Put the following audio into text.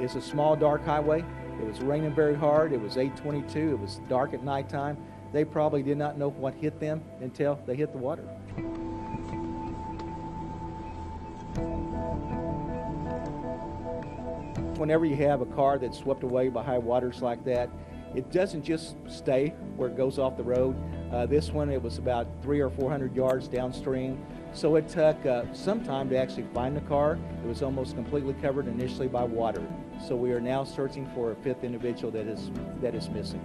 It's a small, dark highway. It was raining very hard. It was 8:22. It was dark at nighttime. They probably did not know what hit them until they hit the water. Whenever you have a car that's swept away by high waters like that, it doesn't just stay where it goes off the road. This one, it was about 300 or 400 yards downstream. So it took some time to actually find the car. It was almost completely covered initially by water. So we are now searching for a fifth individual that is missing.